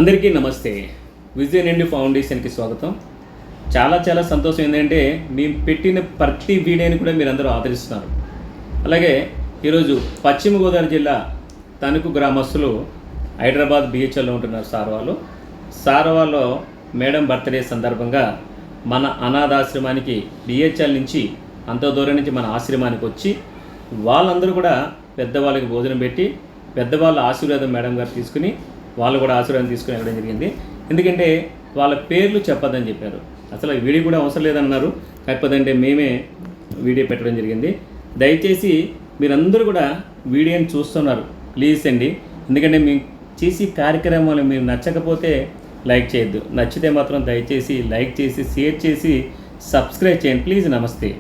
అందరికీ నమస్తే. విజన్ ఇండి ఫౌండేషన్కి స్వాగతం. చాలా సంతోషం ఏంటంటే మేము పెట్టిన ప్రతి వీడియోని కూడా మీరందరూ ఆదరిస్తున్నారు. అలాగే ఈరోజు పశ్చిమ గోదావరి జిల్లా తణుకు గ్రామస్తులు హైదరాబాద్ బిహెచ్ఎల్లో ఉంటున్నారు. సారవాలో మేడం బర్త్డే సందర్భంగా మన అనాథాశ్రమానికి బిహెచ్ఎల్ నుంచి అంత దూరం నుంచి మన ఆశ్రమానికి వచ్చి వాళ్ళందరూ కూడా పెద్దవాళ్ళకి భోజనం పెట్టి పెద్దవాళ్ళ ఆశీర్వాదం మేడం గారు తీసుకుని వాళ్ళు కూడా ఆశీర్వాదం తీసుకుని వెళ్ళడం జరిగింది. ఎందుకంటే వాళ్ళ పేర్లు చెప్పొద్దని చెప్పారు. అసలు వీడియో కూడా అవసరం లేదన్నారు. కాకపోతే మేమే వీడియో పెట్టడం జరిగింది. దయచేసి మీరందరూ కూడా వీడియోని చూస్తున్నారు, ప్లీజ్ అండి. ఎందుకంటే మేము చేసి కార్యక్రమాలు మీరు నచ్చకపోతే లైక్ చేయొద్దు, నచ్చితే మాత్రం దయచేసి లైక్ చేసి షేర్ చేసి సబ్స్క్రైబ్ చేయండి ప్లీజ్. నమస్తే.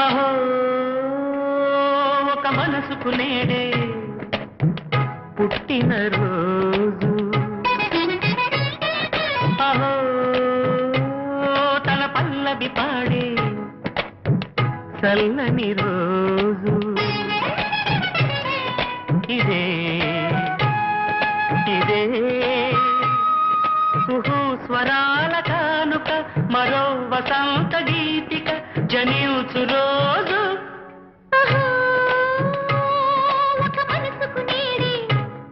అహో ఒక మనసుకు నేడే పుట్టిన రోజు, అహో తన పల్లవి పాడే చల్లని రోజు, ఇదే ఇదే సుహు స్వరాల కానుక, మరో వసంత గీతిక జనించు రోజు. ఒక మనసుకు నేడే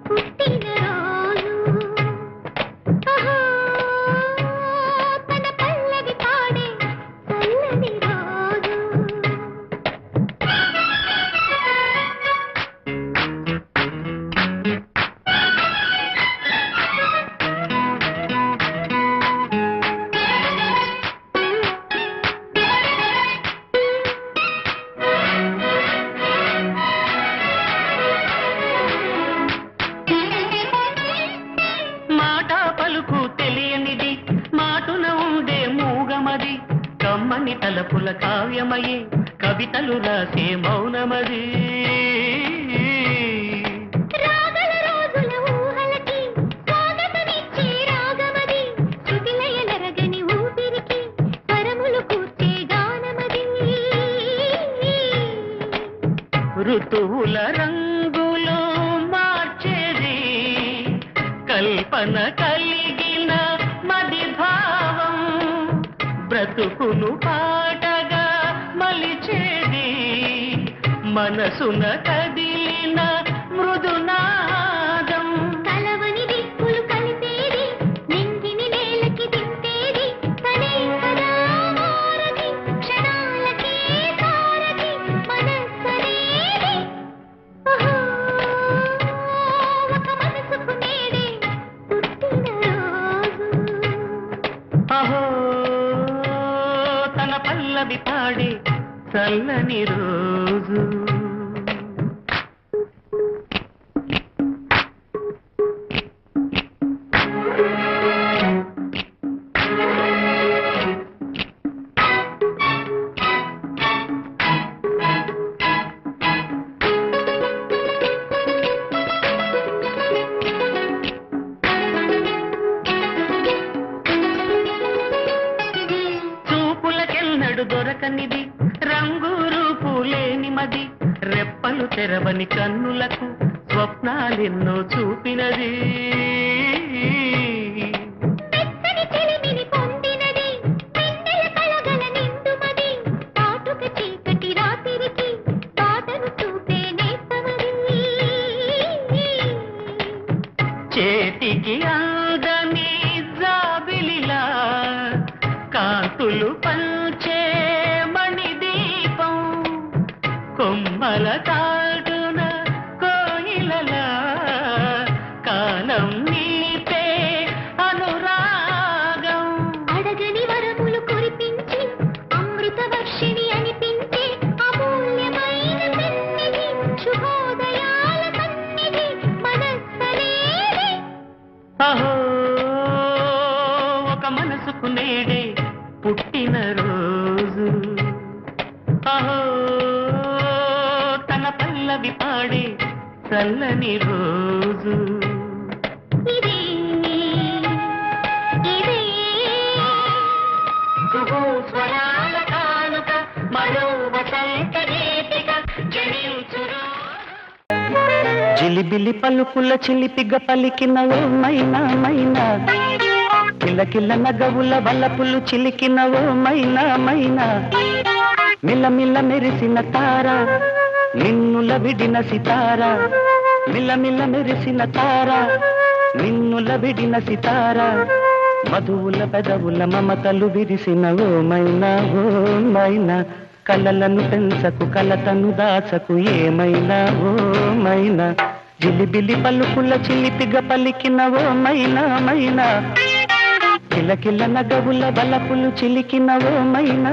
పుట్టిన రోజు, తన పల్లవి పాడే చల్లని రోజు. పలుకు తెలియనిది, మాటున ఉండే మూగమది, కమ్మని తలపుల కావ్యమయే కవితలు రాసే మౌనమది. రాగల రోజుల ఊహలకి స్వాగతమిచ్చే రాగమది, శృతిలయ నరగని ఊపిరికి స్వరములు కూర్చే గానమది. ఋతువుల రంగులు మార్చేది కల్పన కలిగిన మది భావం, బ్రతుకును పాటగా మలిచేది మనసున కదిలిన మృదునాదం. కలవని దిక్కులు కలిపేది, నింగిని నేలకి దింపేది, తనే కదా మారది, క్షణాలకే సారది మనస్సనేది. ఒక మనసుకు నేడే పుట్టిన రోజు, అహో తన పల్లవి పాడే చల్లని రోజు. చూపులకెన్నడు దొరకనిది, రంగు రూపు లేని మది, రెప్పలు తెరవని కన్నులకు స్వప్నాలెన్నో చూపినది. మెత్తని చెలిమిని పొందినది, వెన్నెల కళగల నిండుమది, పాటుక చీకటి రాత్రికి బాటను చూపే నేస్తమది. చేతికి అందని జాబిలిలా కాంతులు పంచే మణిదీపం, కొమ్మల తాటున కోయిలలా కాలం నీపే అనురాగం. అడగని వరములు కురిపించి అమృత వర్షిణి అనిపించే అమూల్యమైన సన్నిధి, శుభోదయాల సన్నిధి మనస్సనేది. అహో ఒక మనసుకు నేడే పుట్టిన రోజు, అహో తన పల్లవి పాడే చల్లని రోజు, ఇదే జిలిబిలి పలుకుల చిలిపిగ పలికిన ఓ మైనా మైనా కిలకిల నగవుల వలపులు చిలికిన ఓ మైనా మైనా మిలమిల మెరిసిన తార నిన్నుల విడిన సితార మిలమిల మెరిసిన తార నిన్నుల విడిన సితార మధువుల పెదవుల మమతలు విరిసిన ఓ మైనా కలలను పెంచకు కలతను దాచకు ఏమైనా ఓ మైనా జిలిబిలి పలుకుల చిలిపిగ పలికిన ఓ మైనా కిలకిల నగవుల బలపులు చిలికిన ఓ మైనా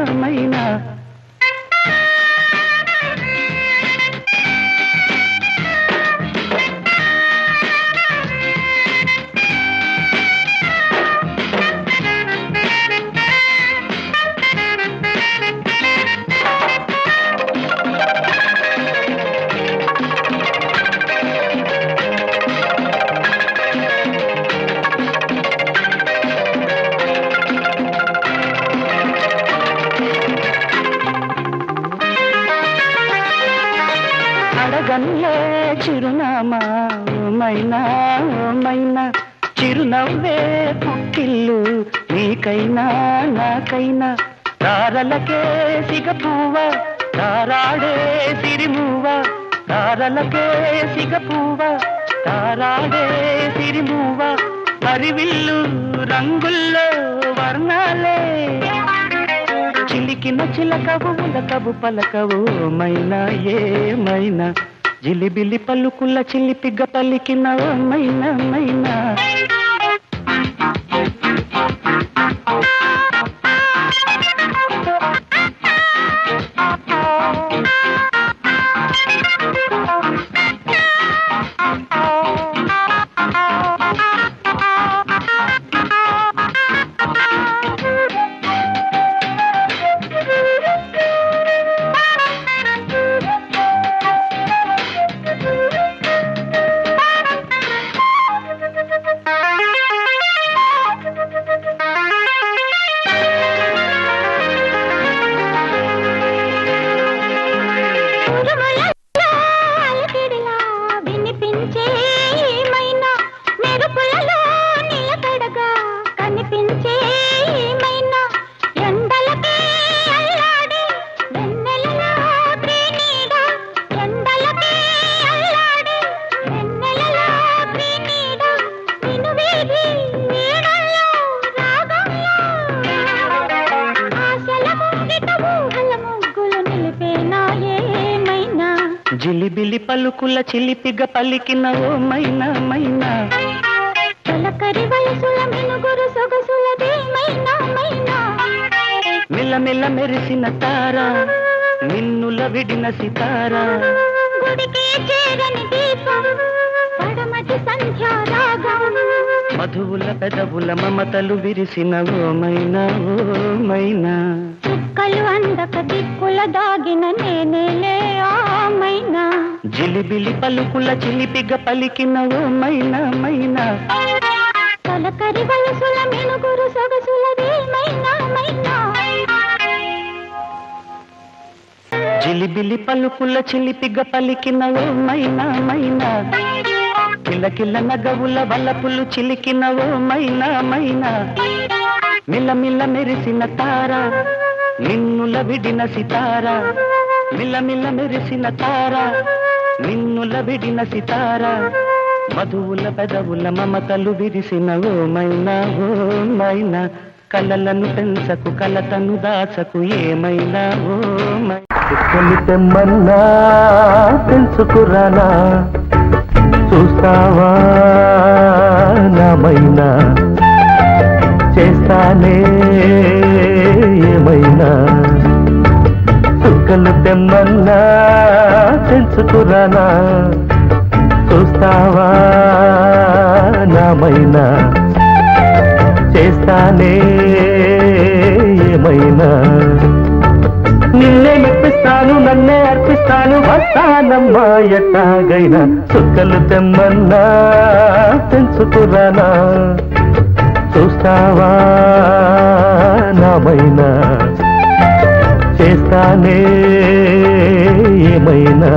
అడగన్లే చిరునామా ఓ మైనా చిరునవ్వే పుట్టిల్లు నీకైనా నాకైనా తారలకే సిగపువ్వ తారాడే సిరిమువ్వ తారలకే సిగపువ్వ తారాడే సిరిమువ్వ హరివిల్లు రంగుల్లో వర్ణాలే చిలికిన చిలకవు ఉలకవు పలకవు మైనా ఏమైనా జిలిబిలి పలుకుల చిలిపిగ పలికిన ఓ మైనా జిలిబిలి పలుకుల చిలిపిగ పలికిన ఓ మైనా తలకరి వయసుల మినుగురు సొగసులదే మైనా మిలమిల మెరిసిన తార నిన్నుల విడిన సితార గుడికి చేరని దీపం పడమటి సంధ్యా రాగం మధువుల పెదవుల మమతలు విరిసిన ఓ మైనా చుక్కలు అందక దిక్కుల దాగిన నేనేలే ఆ మైనా జిలిబిలి పలుకుల చిలిపిగ పలికిన ఓ మైనా తలకరి వయసుల మినుగురు సొగసులదే మైనా జిలిబిలి పలుకుల చిలిపిగ పలికిన ఓ మైనా కిలకిల నగవుల వలపులు చిలికిన ఓ మైనా మిలమిల మెరిసిన తార నిన్నుల విడిన సితార మిలమిల మెరిసిన తార నిన్నుల విడిన సితార మధువుల పెదవుల మమతలు విరిసిన ఓ మైనా కలలను పెంచకు కలతను దాచకు ఏమైనా ఓ తెమ్మన్నా తెలుసుకురానా చూస్తావా నామైనా చేస్తానే ఏమైనా చుక్కలు తెమ్మన్నా తెలుసుకురానా చూస్తావా నామైనా చేస్తానే ఏమైనా నిన్నే మెప్పిస్తాను నన్నే అర్పిస్తాను వస్తానమ్మా ఎట్టాగైనా చుక్కలు తెమ్మన్నా తెలుసుకురానా చూస్తావా నామైనా చేస్తానే ఏమైనా